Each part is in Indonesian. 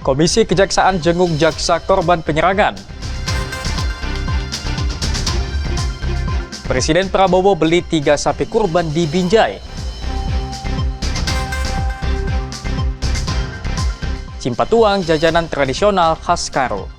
Komisi Kejaksaan jenguk jaksa korban penyerangan. Presiden Prabowo beli 3 sapi kurban di Binjai. Cimpatuang jajanan tradisional khas Karo.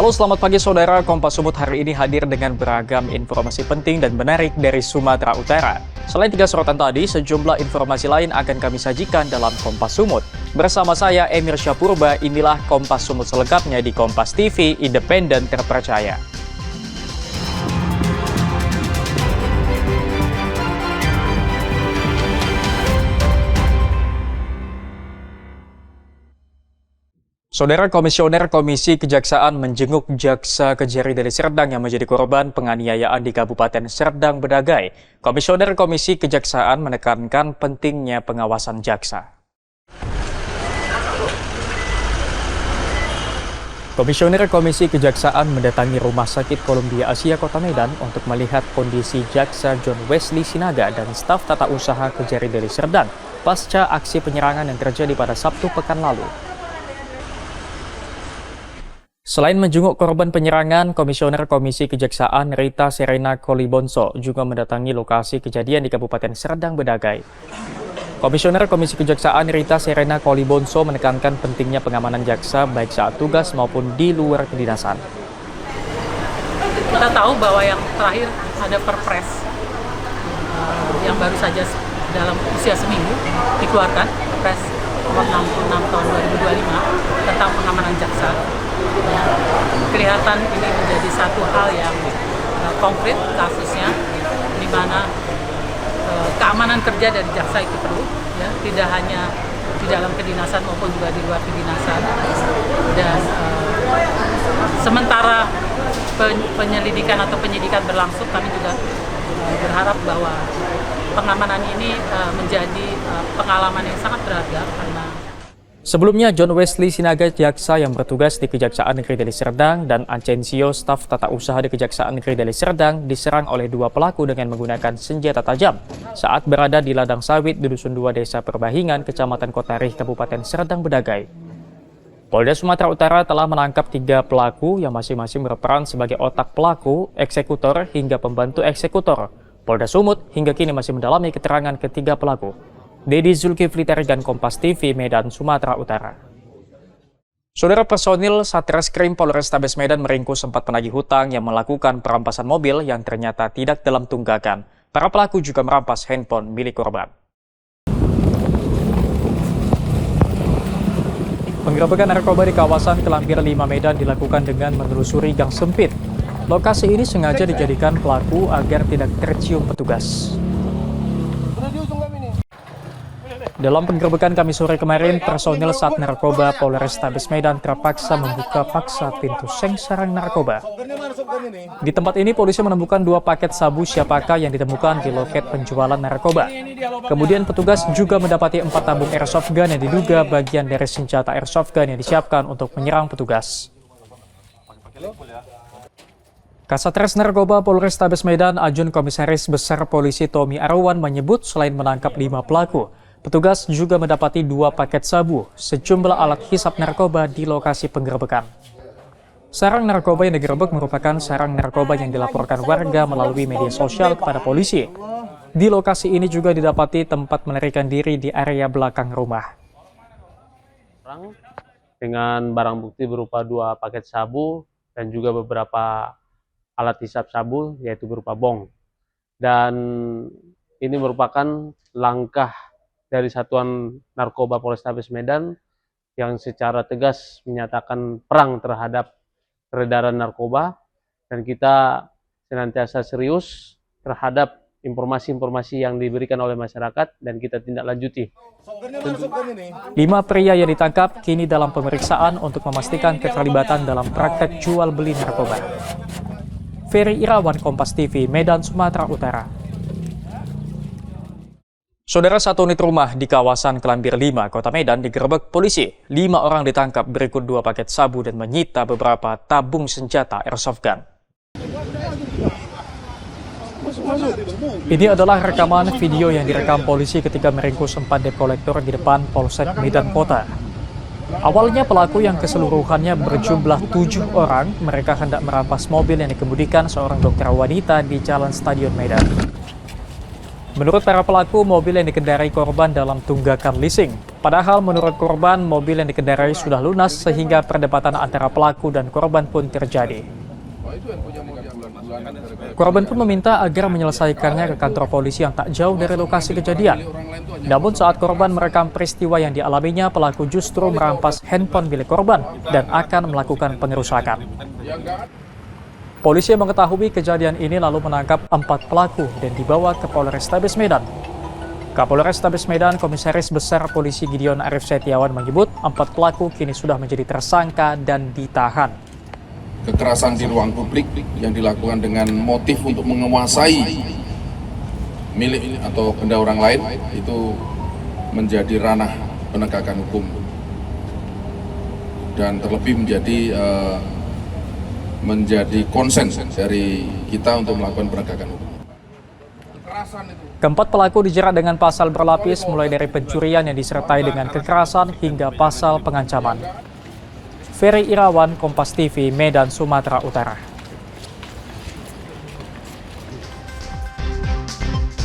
Halo, selamat pagi saudara. Kompas Sumut hari ini hadir dengan beragam informasi penting dan menarik dari Sumatera Utara. Selain 3 sorotan tadi, sejumlah informasi lain akan kami sajikan dalam Kompas Sumut. Bersama saya Emir Syapurba, inilah Kompas Sumut selengkapnya di Kompas TV, independen terpercaya. Saudara, Komisioner Komisi Kejaksaan menjenguk jaksa Kejari Deli Serdang yang menjadi korban penganiayaan di Kabupaten Serdang Bedagai. Komisioner Komisi Kejaksaan menekankan pentingnya pengawasan jaksa. Komisioner Komisi Kejaksaan mendatangi Rumah Sakit Columbia Asia Kota Medan untuk melihat kondisi jaksa John Wesley Sinaga dan staf tata usaha Kejari Deli Serdang pasca aksi penyerangan yang terjadi pada Sabtu pekan lalu. Selain menjenguk korban penyerangan, Komisioner Komisi Kejaksaan Rita Serena Kolibonso juga mendatangi lokasi kejadian di Kabupaten Serdang Bedagai. Komisioner Komisi Kejaksaan Rita Serena Kolibonso menekankan pentingnya pengamanan jaksa baik saat tugas maupun di luar kedinasan. Kita tahu bahwa yang terakhir ada Perpres yang baru saja dalam usia seminggu dikeluarkan, Perpres nomor 66 tahun 2025 tentang pengamanan jaksa. Kelihatan ini menjadi satu hal yang konkret kasusnya, di mana keamanan kerja dari jaksa itu perlu, ya, tidak hanya di dalam kedinasan maupun juga di luar kedinasan. Dan sementara penyelidikan atau penyidikan berlangsung, kami juga berharap bahwa pengamanan ini menjadi pengalaman yang sangat berharga karena Sebelumnya, John Wesley Sinaga, jaksa yang bertugas di Kejaksaan Negeri Deli Serdang, dan Ancensio, staf tata usaha di Kejaksaan Negeri Deli Serdang, diserang oleh 2 pelaku dengan menggunakan senjata tajam saat berada di ladang sawit di Dusun 2 Desa Perbahingan, Kecamatan Kotarih, Kabupaten Serdang Bedagai. Polda Sumatera Utara telah menangkap 3 pelaku yang masing-masing berperan sebagai otak pelaku, eksekutor, hingga pembantu eksekutor. Polda Sumut hingga kini masih mendalami keterangan ketiga pelaku. Dedi Zulkifli Tarigan, Kompas TV, Medan, Sumatera Utara. Saudara, personil Satreskrim Polrestabes Medan meringkus 4 penagih hutang yang melakukan perampasan mobil yang ternyata tidak dalam tunggakan. Para pelaku juga merampas handphone milik korban. Penggerebekan narkoba di kawasan Kelambir 5 Medan dilakukan dengan menelusuri gang sempit. Lokasi ini sengaja dijadikan pelaku agar tidak tercium petugas. Dalam penggerebekan Kamis sore kemarin, personil Sat Narkoba Polrestabes Medan terpaksa membuka paksa pintu seng sarang narkoba. Di tempat ini, polisi menemukan 2 paket sabu siapaka yang ditemukan di loket penjualan narkoba. Kemudian petugas juga mendapati 4 tabung airsoft gun yang diduga bagian dari senjata airsoft gun yang disiapkan untuk menyerang petugas. Kasatres Narkoba Polrestabes Medan, Ajun Komisaris Besar Polisi Tommy Arwan menyebut selain menangkap 5 pelaku, petugas juga mendapati 2 paket sabu, sejumlah alat hisap narkoba di lokasi penggerebekan. Sarang narkoba yang digerebek merupakan sarang narkoba yang dilaporkan warga melalui media sosial kepada polisi. Di lokasi ini juga didapati tempat melarikan diri di area belakang rumah. Dengan barang bukti berupa 2 paket sabu dan juga beberapa alat hisap sabu, yaitu berupa bong. Dan ini merupakan langkah dari Satuan Narkoba Polrestabes Medan yang secara tegas menyatakan perang terhadap peredaran narkoba, dan kita senantiasa serius terhadap informasi-informasi yang diberikan oleh masyarakat dan kita tindak lanjuti. 5 pria yang ditangkap kini dalam pemeriksaan untuk memastikan keterlibatan dalam praktek jual beli narkoba. Ferry Irawan, Kompas TV, Medan, Sumatera Utara. Saudara, satu unit rumah di kawasan Kelambir 5, Kota Medan digerebek polisi. 5 orang ditangkap, berikut 2 paket sabu dan menyita beberapa tabung senjata airsoft gun. Ini adalah rekaman video yang direkam polisi ketika meringkus 4 debt kolektor di depan Polsek Medan Kota. Awalnya pelaku yang keseluruhannya berjumlah 7 orang, mereka hendak merampas mobil yang dikemudikan seorang dokter wanita di Jalan Stadion Medan. Menurut para pelaku, mobil yang dikendarai korban dalam tunggakan leasing. Padahal menurut korban, mobil yang dikendarai sudah lunas sehingga perdebatan antara pelaku dan korban pun terjadi. Korban pun meminta agar menyelesaikannya ke kantor polisi yang tak jauh dari lokasi kejadian. Namun saat korban merekam peristiwa yang dialaminya, pelaku justru merampas handphone milik korban dan akan melakukan pengerusakan. Polisi yang mengetahui kejadian ini lalu menangkap 4 pelaku dan dibawa ke Polrestabes Medan. Kapolrestabes Medan, Komisaris Besar Polisi Gideon Arif Setiawan menyebut 4 pelaku kini sudah menjadi tersangka dan ditahan. Kekerasan di ruang publik yang dilakukan dengan motif untuk menguasai milik atau benda orang lain itu menjadi ranah penegakan hukum dan terlebih menjadi konsen dari kita untuk melakukan penegakan hukum. Keempat pelaku dijerat dengan pasal berlapis mulai dari pencurian yang disertai dengan kekerasan hingga pasal pengancaman. Ferry Irawan, Kompas TV, Medan, Sumatera Utara.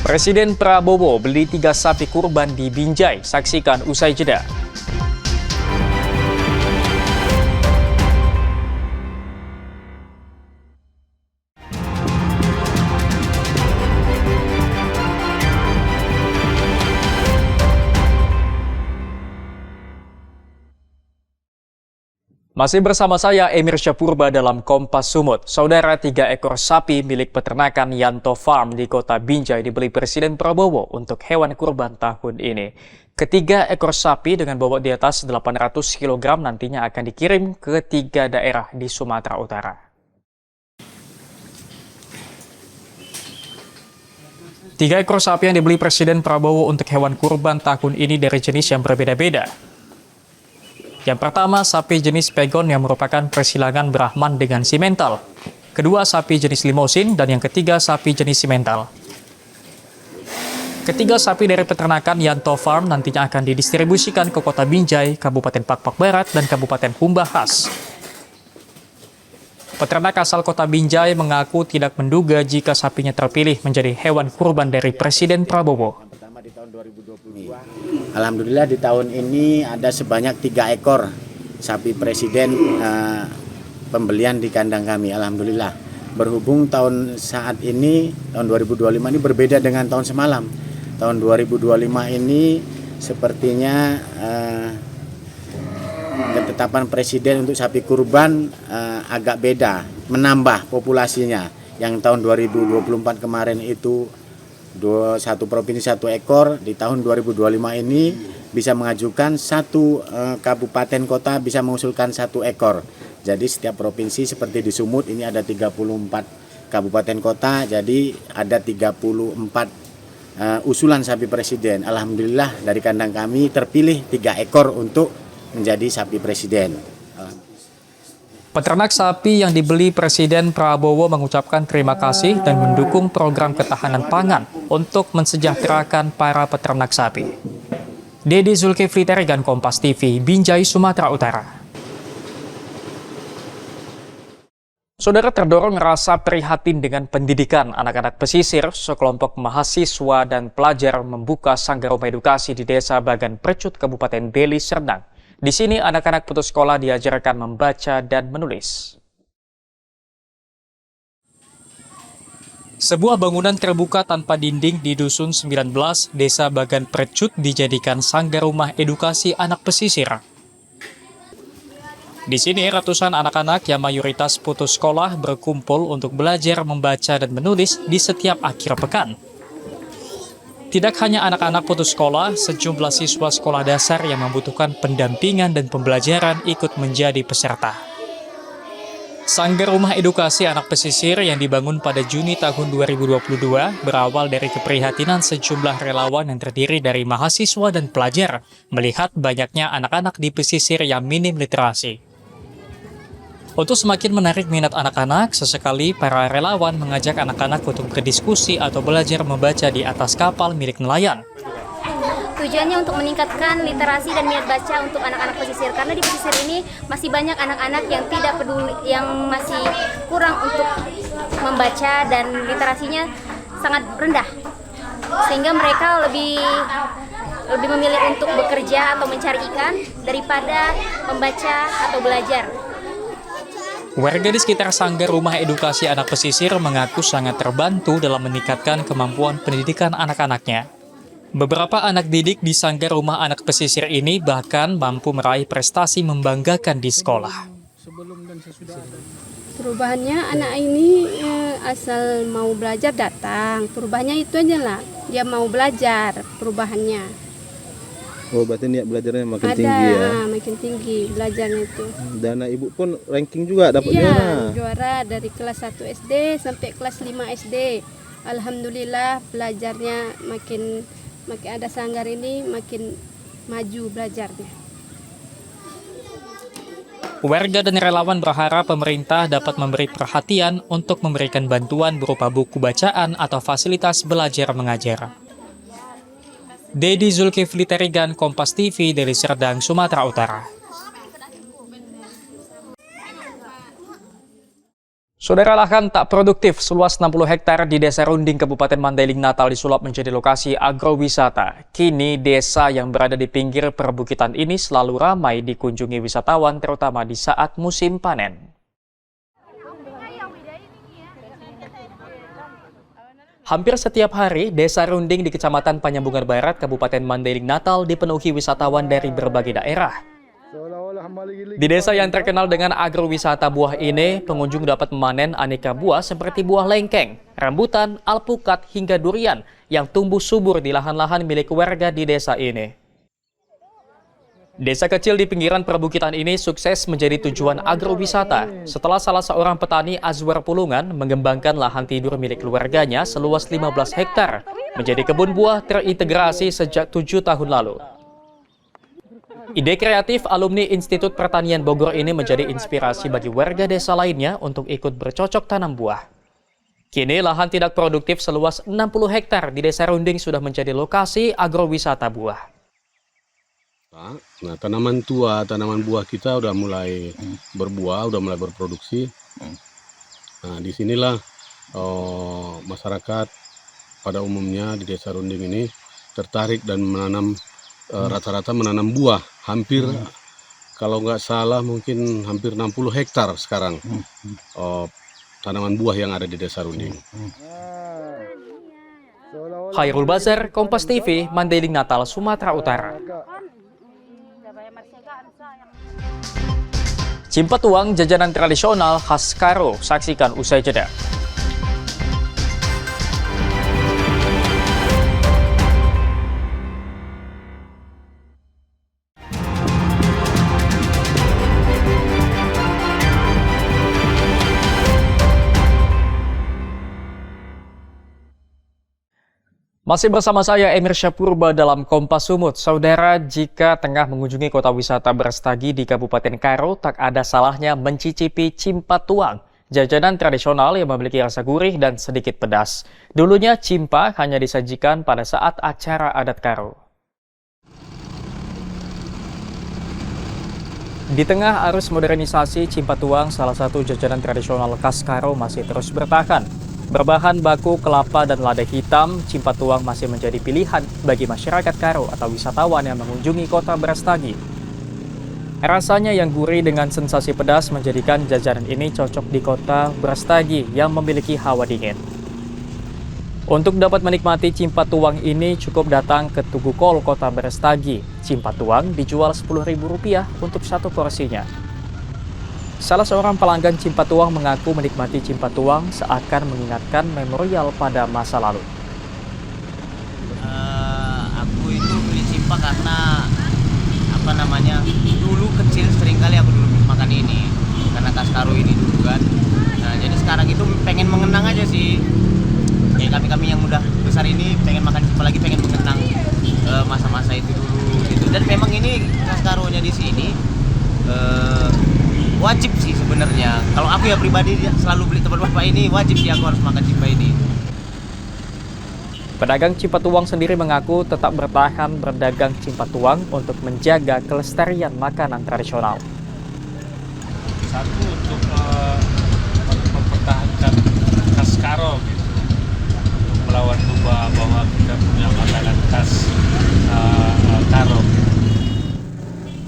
Presiden Prabowo beli 3 sapi kurban di Binjai, saksikan usai jeda. Masih bersama saya, Emir Syapurba dalam Kompas Sumut. Saudara, 3 ekor sapi milik peternakan Yanto Farm di Kota Binjai dibeli Presiden Prabowo untuk hewan kurban tahun ini. Ketiga ekor sapi dengan bobot di atas 800 kg nantinya akan dikirim ke 3 daerah di Sumatera Utara. Tiga ekor sapi yang dibeli Presiden Prabowo untuk hewan kurban tahun ini dari jenis yang berbeda-beda. Yang pertama, sapi jenis pegon yang merupakan persilangan Brahman dengan simental. Kedua, sapi jenis limosin, dan yang ketiga, sapi jenis simental. Ketiga sapi dari peternakan Yanto Farm nantinya akan didistribusikan ke Kota Binjai, Kabupaten Pakpak Barat, dan Kabupaten Humbahas. Peternak asal Kota Binjai mengaku tidak menduga jika sapinya terpilih menjadi hewan kurban dari Presiden Prabowo. Di tahun 2022. Alhamdulillah di tahun ini ada sebanyak 3 ekor sapi presiden pembelian di kandang kami. Alhamdulillah. Berhubung tahun saat ini, tahun 2025 ini berbeda dengan tahun semalam. Tahun 2025 ini sepertinya ketetapan presiden untuk sapi kurban agak beda, menambah populasinya. Yang tahun 2024 kemarin itu satu provinsi 1 ekor, di tahun 2025 ini bisa mengajukan 1 kabupaten kota bisa mengusulkan 1 ekor. Jadi setiap provinsi seperti di Sumut ini ada 34 kabupaten kota, jadi ada 34 usulan sapi presiden. Alhamdulillah dari kandang kami terpilih 3 ekor untuk menjadi sapi presiden. Peternak sapi yang dibeli Presiden Prabowo mengucapkan terima kasih dan mendukung program ketahanan pangan untuk mensejahterakan para peternak sapi. Dedi Zulkifli Tarigan, Kompas TV, Binjai, Sumatera Utara. Saudara, terdorong rasa prihatin dengan pendidikan anak-anak pesisir, sekelompok mahasiswa dan pelajar membuka sanggar rumah edukasi di Desa Bagan Percut, Kabupaten Deli Serdang. Di sini anak-anak putus sekolah diajarkan membaca dan menulis. Sebuah bangunan terbuka tanpa dinding di Dusun 19, Desa Bagan Percut dijadikan sanggar rumah edukasi anak pesisir. Di sini ratusan anak-anak yang mayoritas putus sekolah berkumpul untuk belajar membaca dan menulis di setiap akhir pekan. Tidak hanya anak-anak putus sekolah, sejumlah siswa sekolah dasar yang membutuhkan pendampingan dan pembelajaran ikut menjadi peserta. Sanggar Rumah Edukasi Anak Pesisir yang dibangun pada Juni tahun 2022 berawal dari keprihatinan sejumlah relawan yang terdiri dari mahasiswa dan pelajar melihat banyaknya anak-anak di pesisir yang minim literasi. Untuk semakin menarik minat anak-anak, sesekali para relawan mengajak anak-anak untuk berdiskusi atau belajar membaca di atas kapal milik nelayan. Tujuannya untuk meningkatkan literasi dan minat baca untuk anak-anak pesisir, karena di pesisir ini masih banyak anak-anak yang tidak peduli, yang masih kurang untuk membaca dan literasinya sangat rendah, sehingga mereka lebih memilih untuk bekerja atau mencari ikan daripada membaca atau belajar. Warga di sekitar Sanggar Rumah Edukasi Anak Pesisir mengaku sangat terbantu dalam meningkatkan kemampuan pendidikan anak-anaknya. Beberapa anak didik di Sanggar Rumah Anak Pesisir ini bahkan mampu meraih prestasi membanggakan di sekolah. Perubahannya anak ini asal mau belajar datang. Perubahannya itu aja lah. Dia mau belajar perubahannya. Oh, berarti niat belajarnya makin Ada, tinggi ya? makin tinggi belajarnya itu. Dan ibu pun ranking juga dapat Iya, juara. juara dari kelas 1 SD sampai kelas 5 SD. Alhamdulillah belajarnya makin ada sanggar ini makin maju belajarnya. Warga dan relawan berharap pemerintah dapat memberi perhatian untuk memberikan bantuan berupa buku bacaan atau fasilitas belajar mengajar. Dedi Zulkifli Terigan, Kompas TV dari Serdang, Sumatera Utara. Saudara, lahan tak produktif seluas 60 hektar di Desa Runding, Kabupaten Mandailing, Natal disulap menjadi lokasi agrowisata. Kini desa yang berada di pinggir perbukitan ini selalu ramai dikunjungi wisatawan, terutama di saat musim panen. Hampir setiap hari, Desa Runding di Kecamatan Panyambungan Barat, Kabupaten Mandailing, Natal dipenuhi wisatawan dari berbagai daerah. Di desa yang terkenal dengan agrowisata buah ini, pengunjung dapat memanen aneka buah seperti buah lengkeng, rambutan, alpukat, hingga durian yang tumbuh subur di lahan-lahan milik warga di desa ini. Desa kecil di pinggiran perbukitan ini sukses menjadi tujuan agrowisata setelah salah seorang petani Azwar Pulungan mengembangkan lahan tidur milik keluarganya seluas 15 hektar menjadi kebun buah terintegrasi sejak 7 tahun lalu. Ide kreatif alumni Institut Pertanian Bogor ini menjadi inspirasi bagi warga desa lainnya untuk ikut bercocok tanam buah. Kini lahan tidak produktif seluas 60 hektar di Desa Runding sudah menjadi lokasi agrowisata buah. Nah, tanaman tua, tanaman buah kita udah mulai berbuah, udah mulai berproduksi. Nah, disinilah masyarakat pada umumnya di Desa Runding ini tertarik dan menanam rata-rata menanam buah. Hampir kalau nggak salah mungkin hampir 60 hektar sekarang tanaman buah yang ada di Desa Runding. Khairul Bazar, Kompas TV, Mandailing, Natal, Sumatera Utara. Cimpatuang, jajanan tradisional khas Karo, saksikan usai jeda. Masih bersama saya Emir Syapurba dalam Kompas Sumut. Saudara, jika tengah mengunjungi kota wisata Brastagi di Kabupaten Karo, tak ada salahnya mencicipi cimpatuang, jajanan tradisional yang memiliki rasa gurih dan sedikit pedas. Dulunya cimpa hanya disajikan pada saat acara adat Karo. Di tengah arus modernisasi, cimpatuang, salah satu jajanan tradisional khas Karo, masih terus bertahan. Berbahan baku kelapa dan lada hitam, cimpatuang masih menjadi pilihan bagi masyarakat Karo atau wisatawan yang mengunjungi kota Brastagi. Rasanya yang gurih dengan sensasi pedas menjadikan jajanan ini cocok di kota Brastagi yang memiliki hawa dingin. Untuk dapat menikmati cimpatuang ini cukup datang ke Tugu Kol kota Brastagi. Cimpatuang dijual Rp10.000 untuk satu porsinya. Salah seorang pelanggan cimpatuang mengaku menikmati cimpatuang seakan mengingatkan memorial pada masa lalu. Aku itu beli cimpa karena dulu kecil seringkali aku dulu makan ini karena khas Karo ini dulu kan. wajib sih sebenarnya. Kalau aku ya pribadi selalu beli tempat bapak ini, wajib sih aku harus makan cimpa ini. Pedagang Cipatuwang sendiri mengaku tetap bertahan berdagang Cipatuwang untuk menjaga kelestarian makanan tradisional. Satu untuk mempertahankan khas Karo, gitu. Untuk melawan rubah bahwa kita punya makanan khas Karo.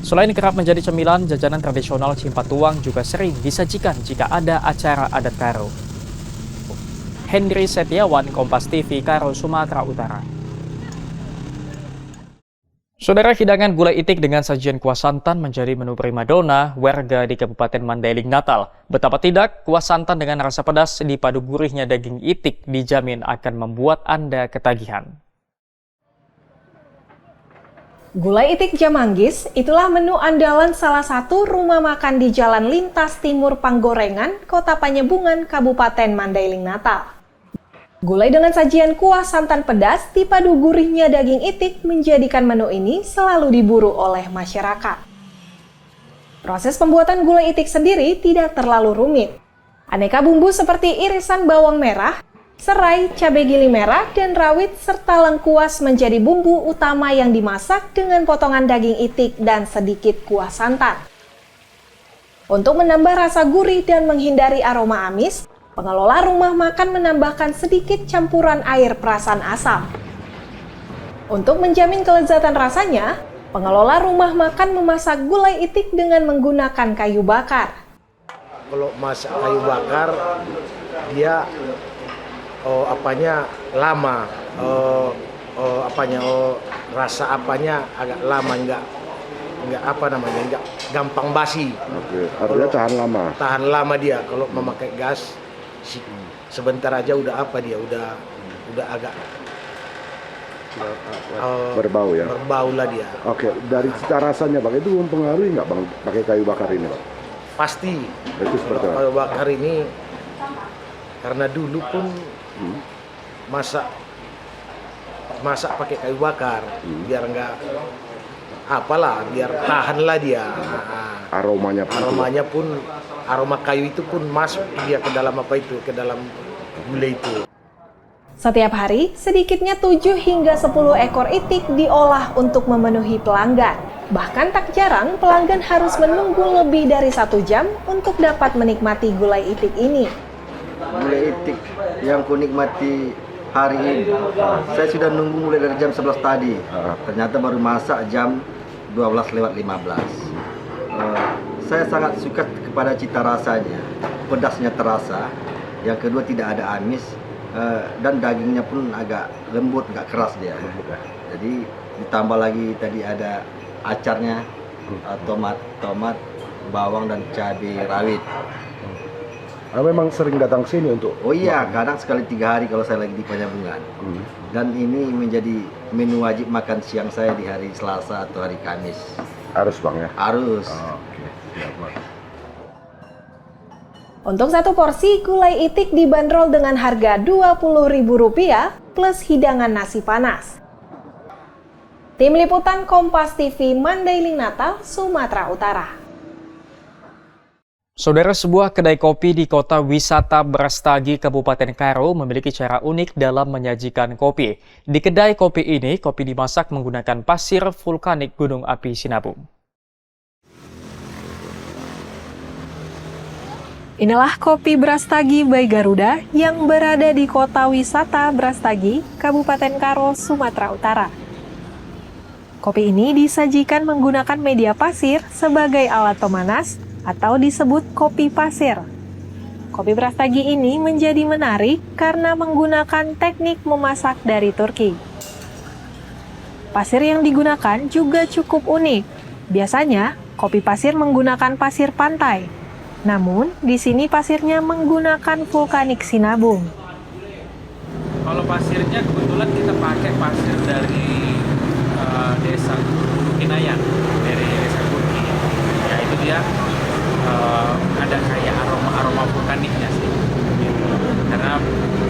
Selain kerap menjadi cemilan, jajanan tradisional Cipatuwang juga sering disajikan jika ada acara adat Karo. Henry Setiawan, Kompas TV, Karo, Sumatera Utara. Saudara, hidangan gulai itik dengan sajian kuah santan menjadi menu primadona warga di Kabupaten Mandailing Natal. Betapa tidak, kuah santan dengan rasa pedas dipadu gurihnya daging itik dijamin akan membuat Anda ketagihan. Gulai itik Jamanggis, itulah menu andalan salah satu rumah makan di Jalan Lintas Timur Panggorengan, Kota Panyebungan, Kabupaten Mandailing Natal. Gulai dengan sajian kuah santan pedas dipadu gurihnya daging itik menjadikan menu ini selalu diburu oleh masyarakat. Proses pembuatan gulai itik sendiri tidak terlalu rumit. Aneka bumbu seperti irisan bawang merah, serai, cabai giling merah, dan rawit serta lengkuas menjadi bumbu utama yang dimasak dengan potongan daging itik dan sedikit kuah santan. Untuk menambah rasa gurih dan menghindari aroma amis, pengelola rumah makan menambahkan sedikit campuran air perasan asam. Untuk menjamin kelezatan rasanya, pengelola rumah makan memasak gulai itik dengan menggunakan kayu bakar. Kalau masak kayu bakar, dia lama, rasa apanya agak lama, enggak gampang basi. Oke, artinya tahan lama. Tahan lama dia. Kalau memakai gas, sebentar aja udah agak berbau ya. Berbau lah dia. Oke, dari cita rasanya Bang, itu mempengaruhi nggak Bang pakai kayu bakar ini Bang? Pasti. Itu seperti apa? Kayu bakar ini karena dulu pun masak pakai kayu bakar, biar enggak biar tahan lah dia. Aromanya pun aroma kayu itu pun masuk dia ke dalam ke dalam gulai itu. Setiap hari, sedikitnya 7 hingga 10 ekor itik diolah untuk memenuhi pelanggan. Bahkan tak jarang pelanggan harus menunggu lebih dari 1 jam untuk dapat menikmati gulai itik ini. Gulai itik yang ku nikmati hari ini, saya sudah nunggu mulai dari jam 11 tadi. Ternyata baru masak jam 12:15. Saya sangat suka kepada cita rasanya, pedasnya terasa. Yang kedua tidak ada amis, dan dagingnya pun agak lembut, nggak keras dia. Jadi ditambah lagi tadi ada acarnya, tomat, bawang dan cabai rawit. Memang sering datang sini untuk? Oh iya, kadang sekali 3 hari kalau saya lagi di Panyabungan. Dan ini menjadi menu wajib makan siang saya di hari Selasa atau hari Kamis. Harus Bang ya? Harus. Oke, siap Bang. Untuk satu porsi, gulai itik dibanderol dengan harga Rp20.000 plus hidangan nasi panas. Tim Liputan Kompas TV Mandailing Natal, Sumatera Utara. Saudara, sebuah kedai kopi di kota wisata Brastagi, Kabupaten Karo memiliki cara unik dalam menyajikan kopi. Di kedai kopi ini, kopi dimasak menggunakan pasir vulkanik Gunung Api Sinabung. Inilah kopi Brastagi by Garuda yang berada di kota wisata Brastagi, Kabupaten Karo, Sumatera Utara. Kopi ini disajikan menggunakan media pasir sebagai alat pemanas atau disebut kopi pasir. Kopi Brastagi ini menjadi menarik karena menggunakan teknik memasak dari Turki. Pasir yang digunakan juga cukup unik. Biasanya, kopi pasir menggunakan pasir pantai. Namun, di sini pasirnya menggunakan vulkanik Sinabung. Kalau pasirnya kebetulan kita pakai pasir dari desa Kinayang, dari desa Burki. Ya itu dia ada kayak aroma vulkaniknya sih. Gitu. Karena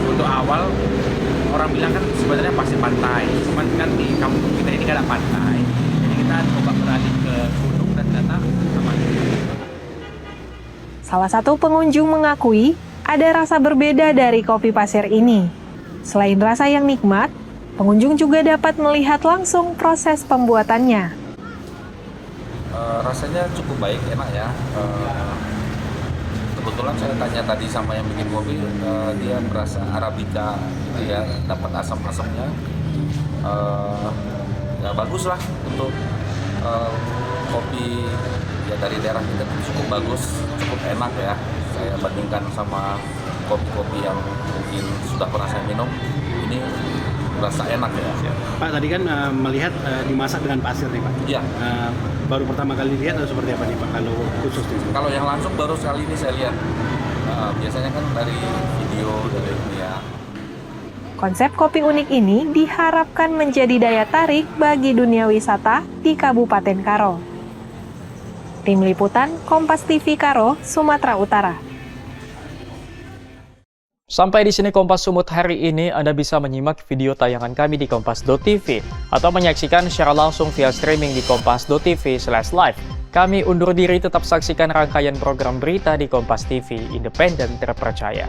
untuk awal orang bilang kan sebenarnya pasir pantai, cuman kan di kampung kita ini kan ada pantai. Jadi kita coba beralih ke gunung dan ternyata aman. Salah satu pengunjung mengakui ada rasa berbeda dari kopi pasir ini. Selain rasa yang nikmat, pengunjung juga dapat melihat langsung proses pembuatannya. Rasanya cukup baik, enak ya. Kebetulan saya tanya tadi sama yang bikin kopi, dia merasa Arabica gitu ya, dapat asam-asamnya. Ya bagus lah untuk kopi ya dari daerah kita cukup bagus, cukup enak ya. Saya bandingkan sama kopi-kopi yang mungkin sudah pernah saya minum, ini rasa enak ya. Pak, tadi kan melihat dimasak dengan pasir nih Pak. Iya. Baru pertama kali lihat atau seperti apa nih Pak kalau khusus itu? Kalau yang langsung baru sekali ini saya lihat. Biasanya kan dari video, dari ini ya. Konsep kopi unik ini diharapkan menjadi daya tarik bagi dunia wisata di Kabupaten Karo. Tim Liputan Kompas TV Karo, Sumatera Utara. Sampai di sini Kompas Sumut hari ini. Anda bisa menyimak video tayangan kami di kompas.tv atau menyaksikan secara langsung via streaming di kompas.tv/live. Kami undur diri, tetap saksikan rangkaian program berita di Kompas TV, independen terpercaya.